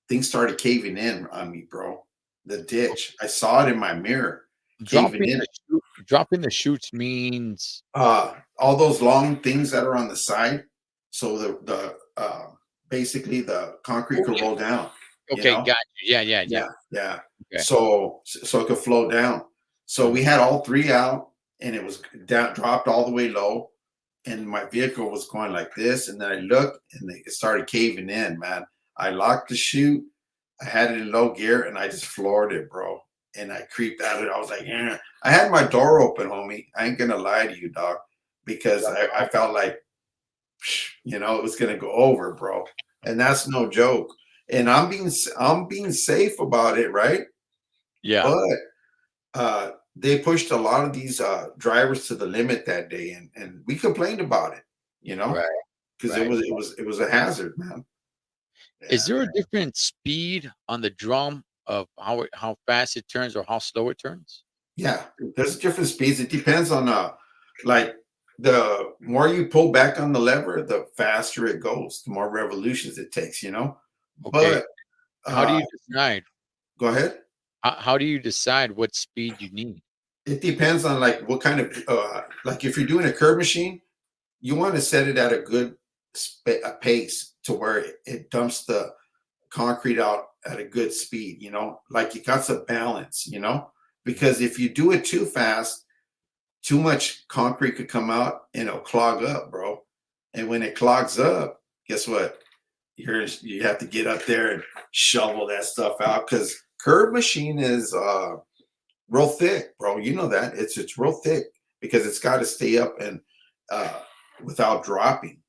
thing started caving in on me, bro. The ditch. I saw it in my mirror caving in. Dropping the chutes means All those long things that are on the side, so basically the concrete oh, could yeah. roll down. You Okay, know, got you. Yeah, yeah, yeah. Yeah, yeah. Okay. So it could flow down. So we Mhm, had all three out, and it was down, dropped all the way low, and my vehicle was going like this, and then I looked, and it started caving in, man. I locked the chute, I had it in low gear, and I just floored it, bro. And I creeped out of it. I was like, yeah. I had my door open, homie. I ain't gonna lie to you, dog, because I felt like, it was gonna go over, bro. And that's no joke. And I'm being safe about it, right? Yeah. But they pushed a lot of these drivers to the limit that day, and we complained about it, you know, Right. because it Right. was it was it was a hazard, man. Is Yeah, there a different speed on the drum of how fast it turns or how slow it turns? yeah. There's different speeds. It depends on like the more you pull back on the lever, the faster it goes, the more revolutions it takes, you know. Okay. But How do uh, you decide? go ahead. How do you decide what speed you need? It depends on like what kind of like if you're doing a curb machine, you want to set it at a good pace to where it dumps the concrete out at a good speed, like you got to balance, because if you do it too fast, too much concrete could come out and it'll clog up, bro. And when it clogs up, guess what? You have to get up there and shovel that stuff out because curb machine is real thick, bro. You know that it's real thick because it's got to stay up and uh, without dropping.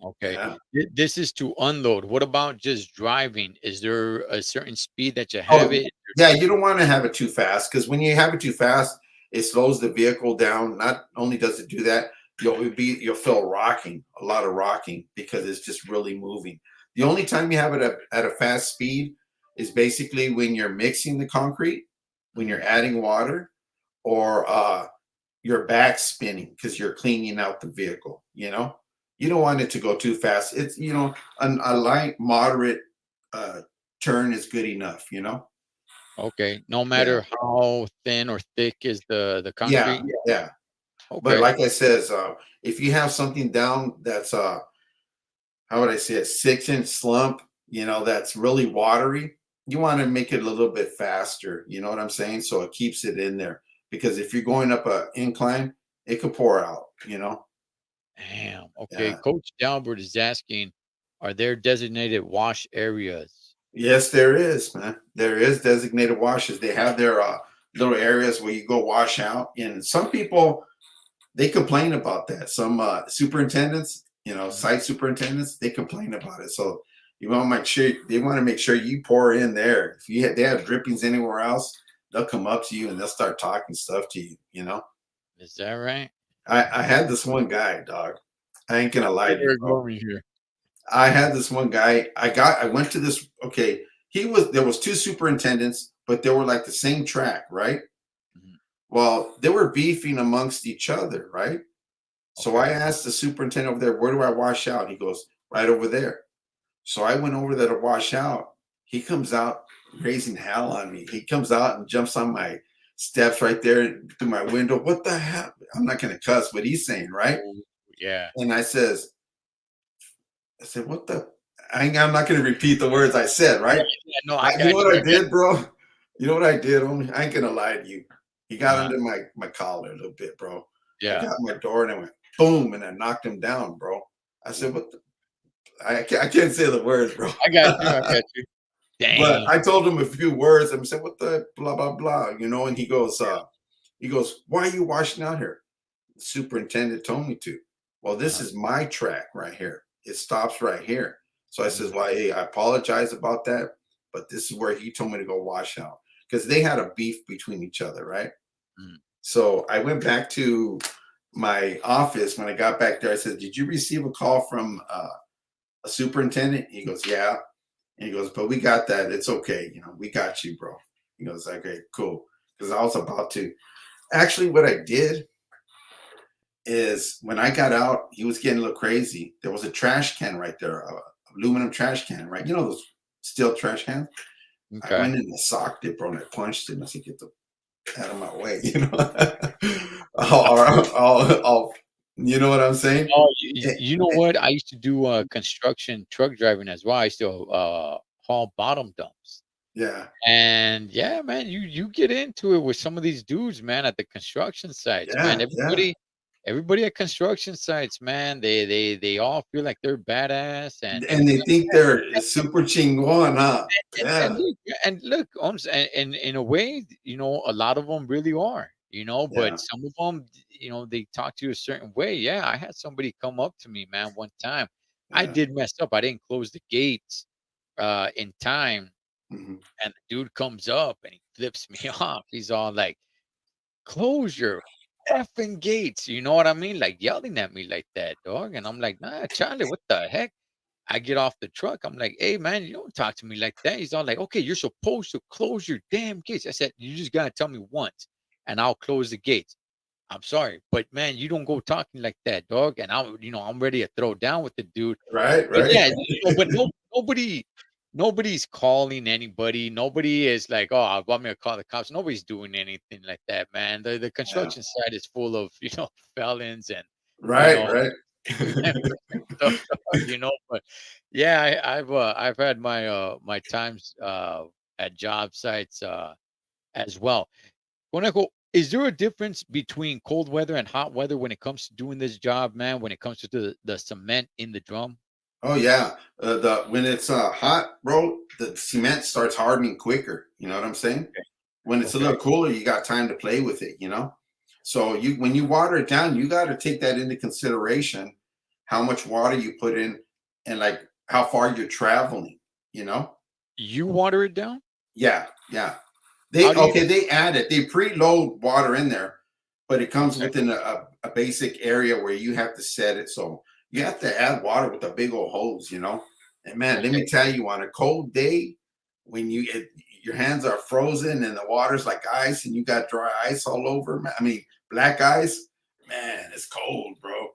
Okay. Yeah. This is to unload. What about just driving? Is there a certain speed that you have Oh, it? yeah, you don't wanna have it too fast because when you have it too fast, it slows the vehicle down. Not only does it do that, you'll feel rocking, a lot of rocking because it's just really moving. The only time you have it at a fast speed is basically when you're mixing the concrete, when you're Mhm. adding water, or, your back spinning because you're cleaning out the vehicle, you know? You don't want it to go too fast. It's, a light, moderate, uh, turn is good enough, you know? Okay. No Yeah. matter how thin or thick is the Yeah, concrete? yeah. But Okay. like I says, if you have something down that's how would I say it, 6-inch slump, that's really watery, you want to make it a little bit faster. You know what I'm saying? So it keeps it in there. Because if you're going up a incline, it could pour out. Damn. Okay. Yeah. Coach Dalbert is asking, are there designated wash areas? Yes, there is, man. There is designated washes. They have their little areas where you go wash out. And some people they complain about that. Some superintendents, Mhm. site superintendents, they complain about it. So you want to make sure they want to make sure you pour in there. If they have drippings anywhere else, they'll come up to you and they'll start talking stuff to you. Is that right? I had this one guy, dog. I ain't gonna lie Where to you, we're bro. going here. I had this one guy. I went to this. Okay, there was two superintendents, but they were like the same track, right? Mhm. Well, they were beefing amongst each other, right? So I Okay. asked the superintendent over there, where do I wash out? He goes, right over there. So I went over there to wash out. He comes out raising hell on me. He comes out and jumps on my steps right there through my window. What the hell? I'm not going to cuss what he's saying, right? Oh, yeah. And I said, what the? I'm not going to repeat the words I said, Yeah, right? yeah, no, I You know got what you, I I got did, bro? You know what I did, homie? I ain't going to lie to you. He got uh under my collar a little bit, bro. I yeah. got my door and I went boom and I knocked him down, bro. I said, Ooh, what the? I can't say the words, bro. I got you. But Dang. I told him a few words. I said, what the blah, blah, blah, and he goes, why are you washing out here? The superintendent told me to. Well, this Uh-huh. is my track right here. It stops right here. So I says, Mhm, well, hey, I apologize about that, but this is where he told me to go wash out because they had a beef between each other, right? mm. So I went back to my office. When I got back there, I said, did you receive a call from a superintendent? He goes, yeah. And he goes, but we got that. It's okay. We got you, bro. He goes, okay, cool. Because I was about to. Actually, what I did is when I got out, he was getting a little crazy. There was a trash can right there, a aluminum trash can, right? You know those steel trash cans? I Okay. went in and socked it, bro, and I punched him. I said, get the out of my way, or, you know what I'm saying? Oh, Eh, you know eh, what? I used to do, construction truck driving as well. I used to, haul bottom dumps. yeah, And yeah, man, you get into it with some of these dudes, man, at the construction sites, man. yeah, yeah. everybody at construction sites, man, they all feel like they're badass, And they think they're super chingon, huh? and Yeah, look, and look, and in a way, a lot of them really are, yeah, but some of them, they talk to you a certain way. Yeah, I had somebody come up to me, man, one time. I yeah. did mess up. I didn't close the gates in time, Mhm. and the dude comes up and he flips me off. He's all like, "Close your effing gates." You know what I mean? Like yelling at me like that, dog. And I'm like, "Nah, Charlie, what the heck?" I get off the truck. I'm like, "Hey, man, you don't talk to me like that." He's all like, "Okay, you're supposed to close your damn gates." I said, "You just gotta tell me once, and I'll close the gates." I'm sorry, but man, you don't go talking like that, dog. And I'm ready to throw down with the dude. Right, But right. yeah, but nobody's calling anybody. Nobody is like, "Oh, I want me to call the cops." Nobody's doing anything like that, man. The Yeah. construction site is full of felons and you Right, know right. gang members and stuff, but yeah, I've had my times at job sites as well. Conejo, is there a difference between cold weather and hot weather when it comes to doing this job, man? When it comes to the cement in the drum? Oh yeah, the when it's hot, bro, the cement starts hardening quicker. You know what I'm saying? Okay. When it's a Okay. little cooler, you got time to play with it. So you when you water it down, you got to take that into consideration, how much water you put in, and like how far you're traveling. You know? You water it down? Yeah, yeah. How do you They add it. They preload water in there, but it comes Okay. within a basic area where you have to set it. So you have to add water with a big old hose. And man, let Okay. me tell you, on a cold day, when your hands are frozen and the water's like ice and you got dry ice all over, I mean, black ice, man, it's cold, bro.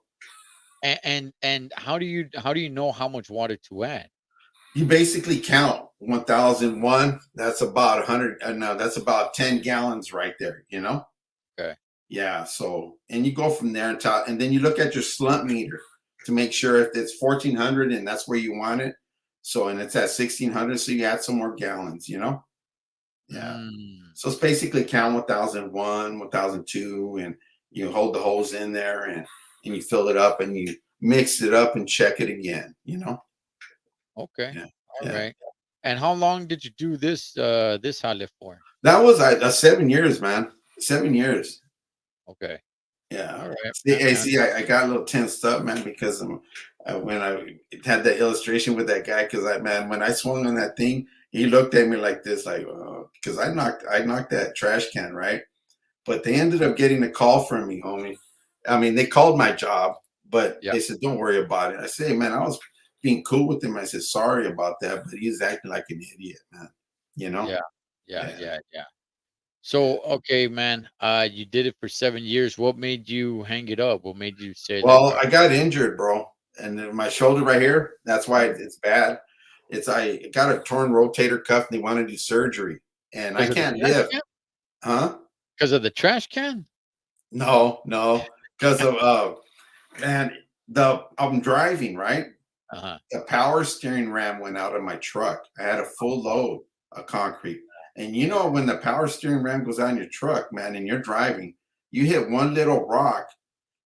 And how do you know how much water to add? You basically count 1001. That's about 100. No, that's about 10 gallons right there. Okay. Yeah, so and you go from there until and then you look at your slump meter to make sure if it's 1400 and that's where you want it. So and it's at 1600, so you add some more gallons. Yeah. Mm, So it's basically count 1001, 1002, and you hold the holes in there and you fill it up and you mix it up and check it again. okay. Yeah. All Yeah. right. And how long did you do this hale for? That was 7 years, man. 7 years. Okay. Yeah. All right, man. See, I got a little tensed up, man, because when I had that illustration with that guy, because man, when I swung on that thing, he looked at me like this, like, because I knocked that trash can, right? But they ended up getting a call from me, homie. I mean, they called my job, but Yeah. they said, don't worry about it. I said, hey, man, I was being cool with him. I said, sorry about that, but he's acting like an idiot, man. You know? Yeah. Yeah. Yeah. Yeah. Yeah. Yeah. So, okay, man, you did it for 7 years. What made you hang it up? What made you say like, Well, I got injured, bro, and then my shoulder right here. That's why it's bad. I got a torn rotator cuff, and they want to do surgery, and I because of the can't trash lift, can? huh? Because of the trash can? No, no, because of man, the I'm driving right. Uh-huh. The power steering ram went out of my truck. I had a full Oh, load of concrete, and yeah. when the power steering ram goes on your truck, man, and you're driving, you hit one little rock,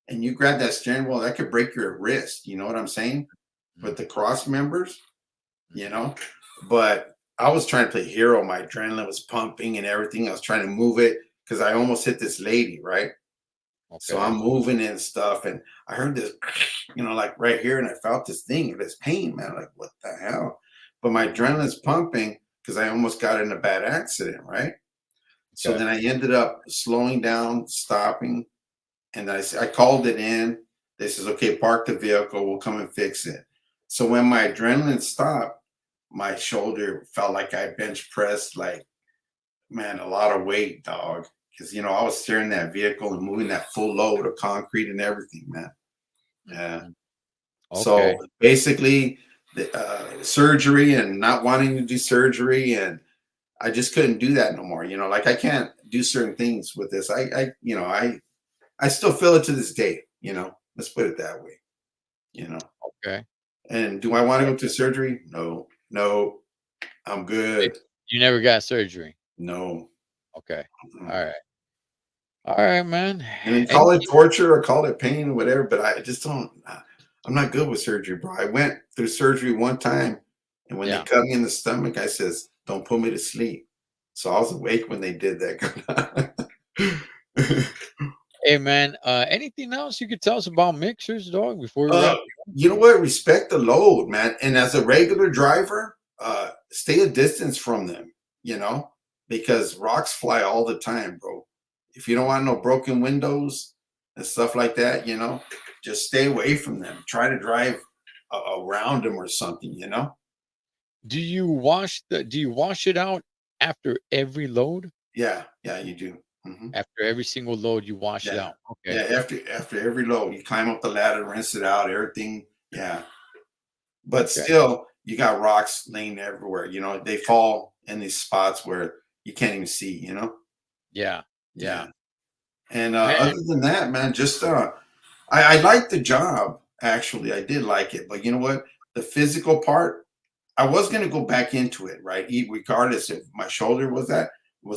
and you grab that steering wheel, that could break your wrist. You know what I'm saying? With Mm, the cross members, you mhm. know. But I was trying to play hero. My adrenaline was pumping and everything. I was trying to move it because I almost hit this lady, right? So I'm Okay. moving and stuff, and I heard this, like right here, and I felt this thing, this pain, man. Like, what the hell? But my adrenaline's pumping because I almost got in a bad accident, right? So Okay. then I ended up slowing down, stopping, and I called it in. They says, okay, park the vehicle. We'll come and fix it. So when my adrenaline stopped, my shoulder felt like I bench pressed, like, man, a lot of weight, dog. Because, I was steering that vehicle and moving that full load of concrete and everything, man. Yeah. Mhm. Okay. So basically, the surgery and not wanting to do surgery. And I just couldn't do that no more. Like I can't do certain things with this. I still feel it to this day. Let's put it that way. Okay. And do I want to go to surgery? No, no, I'm It good. You never got surgery? No. Okay. Mm. Alright. All right, man. And then call it Anything? torture or call it pain or whatever, but I just don't. I'm not good with surgery, bro. I went through surgery one time, and when they Yeah. cut me in the stomach, I says, "Don't put me to sleep." So I was awake when they did that. Hey, man. Anything else you could tell us about mixers, dog? Before we uh, wrap. you know what? Respect the load, man. And as a regular driver, stay a distance from them. You know, because rocks fly all the time, bro. If you don't want no broken windows and stuff like that, just stay away from them. Try to drive around them or something. Do you wash it out after every load? Yeah, yeah, you do. After every single load, you wash it Yeah, out. yeah. Okay. After every load, you climb up the ladder, rinse it out, everything. Yeah, but Okay. still, you got rocks laying everywhere. They fall in these spots where you can't even see. Yeah. Yeah. Yeah. And Man. other than that, man, just I liked the job. Actually, I did like it, but you know what? The physical part, I was gonna go back into it, right? Regardless if my shoulder was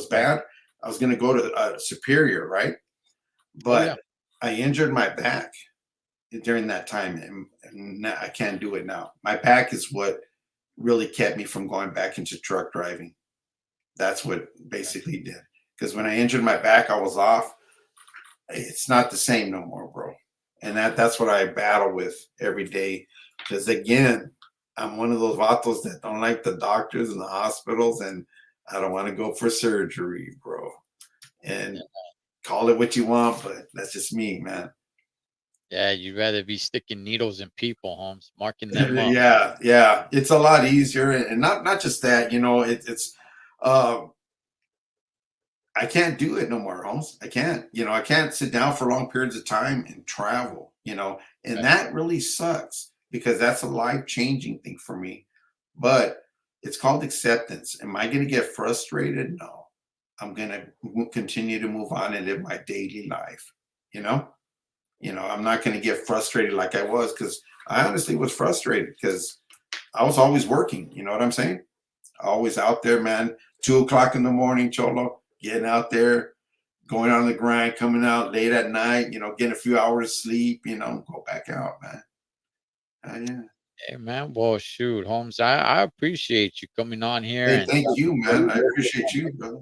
bad, I was gonna go to Superior, right? Oh, yeah. But I injured my back during that time, and I can't do it now. My back is what really kept me from going back into truck driving. That's what Okay. basically did. Because when I injured my back, I was off. It's not the same no more, bro. And that's what I battle with every day. Because again, I'm one of those vatos that don't like the doctors and the hospitals, and I don't want to go for surgery, bro. Yeah. And call it what you want, but that's just me, man. Yeah. You'd rather be sticking needles in people, Holmes, marking them up. Yeah, yeah. It's a lot easier, and not just that. It's uh, I can't do it no more, Holmes. I can't. I can't sit down for long periods of time and travel. And Okay. that really sucks because that's a life changing thing for me. But it's called acceptance. Am I going to get frustrated? No. I'm going to continue to move on and live my daily life. You know. I'm not going to get frustrated like I was because I honestly was frustrated because I was always working. You know what I'm saying? Always out there, man. 2 o'clock in the morning, cholo, getting out there, going on the grind, coming out late at night. Getting a few hours sleep. Go back out, man. Yeah. Hey, man. Well, shoot, Holmes, I appreciate you coming on here Hey, and thank telling you, me what man. I you're working appreciate on. you, brother.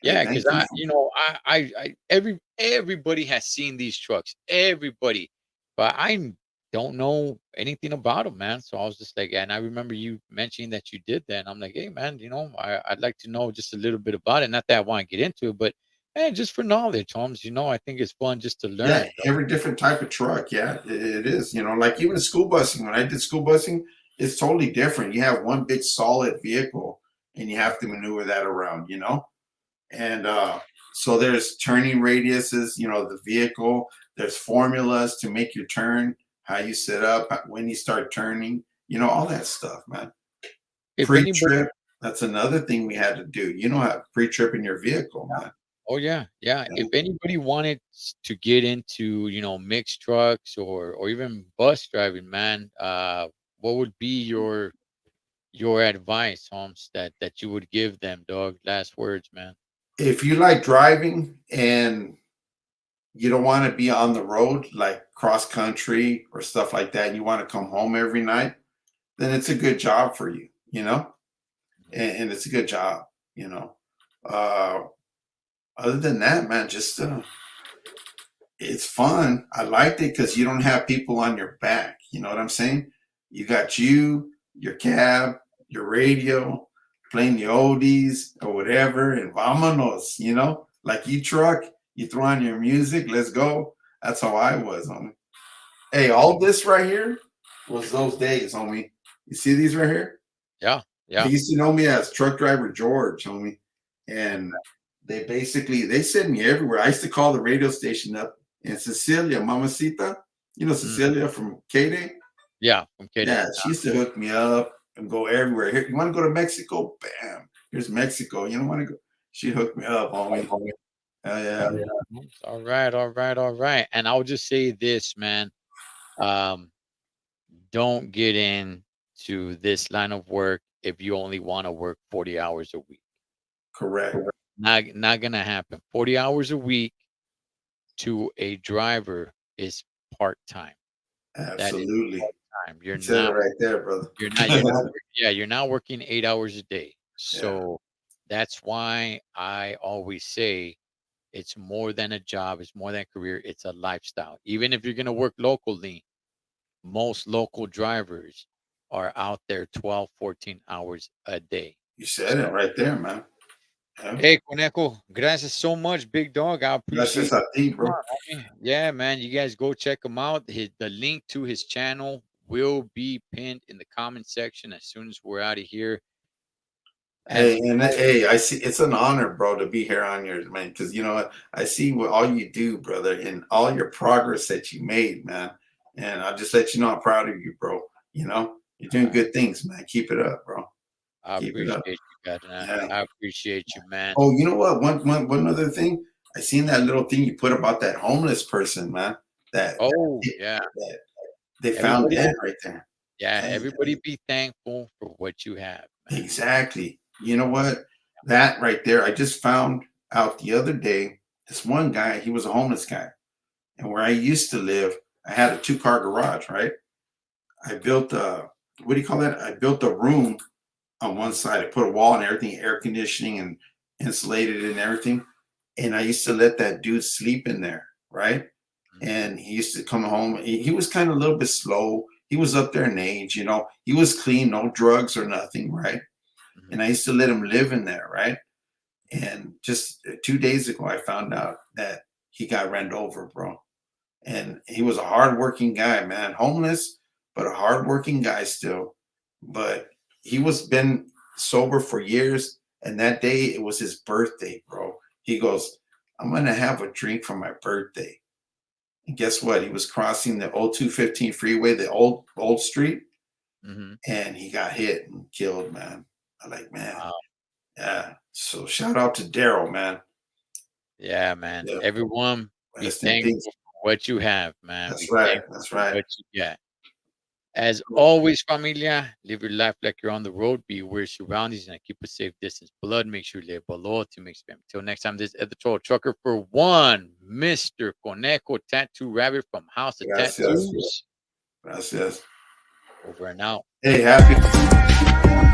Hey, Yeah, thank because you. everybody has seen these trucks, everybody, but don't know anything about them, man. So I was just like, and I remember you mentioning that you did that, and I'm like, hey, man, I'd like to know just a little bit about it. Not that I want to get into it, but man, just for knowledge, Holmes. I think it's fun just to Yeah, learn. Though. every different type of truck. Yeah, it is. Like even school busing. When I did school busing, it's totally different. You have one big solid vehicle, and you have to maneuver that around. And so there's turning radiuses, the vehicle. There's formulas to make you turn, how you set up, when you start turning, all that stuff, man. If anybody, Pre-trip, that's another thing we had to do. How pre-tripping your vehicle, man. oh yeah, yeah. Yeah. If anybody wanted to get into, mixed trucks or even bus driving, man, what would be your advice, Holmes, that you would give them, dog? Last words, man. If you like driving and you don't want to be on the road, like cross country or stuff like that, and you want to come home every night, then it's a good job for you. And it's a good job, you know. Uh, Other than that, man, just it's fun. I liked it because you don't have people on your back. You know what I'm saying? You got your cab, your radio, playing the oldies or whatever, and vamonos. Like you truck, you throw on your music, let's go. That's how I was, homie. Hey, all this right here was those days, homie. You see these right here? Yeah, They yeah. used to know me as truck driver George, homie. And they sent me everywhere. I used to call the radio station up in Cecilia, Mamacita. Mm, Cecilia from K-Day? yeah, from Yeah, kidding. she used to hook me up and go everywhere. Here, you want to go to Mexico? Bam. Here's Mexico. You don't want to go? She hooked me up, homie. Hell yeah. All right, all right, all right. And I'll just say this, man. Um, don't get into this line of work if you only want to work 40 hours a week. Correct. Not gonna happen. 40 hours a week. to a driver is part-time. That is Absolutely. part-time. You said it right there, brother. You're not working 8 hours a day. Yeah. So that's why I always say it's more than a job, it's more than a career, it's a lifestyle. Even if you're gonna work locally, most local drivers are out there 12, 14 hours a day. You said it So, right there, man. Yeah. hey, Conejo, gracias so much, big dog. I appreciate Gracias a ti, you. bro. Homie. Yeah, man. You guys go check him out. The link to his channel will be pinned in the comment section as soon as we're out of here. As Hey, and hey, I see it's an honor, bro, to be here on yours, man. Because you know what, I see what all you do, brother, and all your progress that you made, man. And I'll just let you know I'm proud of you, bro. You know, you're doing uh, good things, man. Keep it up, bro. I Keep it up. appreciate you, Gadna. Yeah. I appreciate you, man. Oh, you know what? One other thing. I seen that little thing you put about that homeless person, man. That Oh, yeah. that they found Everybody, dead right there. yeah, Hey, everybody be thankful for what you have, man. exactly. You know what? That right there, I just found out the other day. This one guy, he was a homeless guy. And where I used to live, I had a two-car garage, right? I built a, what do you call that? I built a room on one side. I put a wall and everything, air conditioning and insulated it and everything. And I used to let that dude sleep in there, right? Mhm, And he used to come home. He was kind of a little bit slow. He was up there in age, you know. He was clean, no drugs or nothing, right? mhm. And I used to let him live in there, right? And just 2 days ago, I found out that he got ran over, bro. And he was a hardworking guy, man, homeless, but a hardworking guy still. But he was been sober for years, and that day it was his birthday, bro. He goes, "I'm gonna have a drink for my birthday." And guess what? He was crossing the old 215 freeway, the old street, Mhm. and he got hit and killed, man. I'm like, man, Wow. yeah. So shout out to Daryl, man. Yeah, man. Yeah, Everyone be rest in thankful peace. for what you have, man. That's Be right. thankful That's for right. what you get. As always, familia, live your life like you're on the road. Be aware of your surroundings and keep a safe distance. Blood, make sure you live below to make spam. Until next time, this is the Troll Trucker for one, Mr. Conejo Tattoo Rabbit from House of Gracias. Tattoos. Gracias. Over and out. Hey, happy.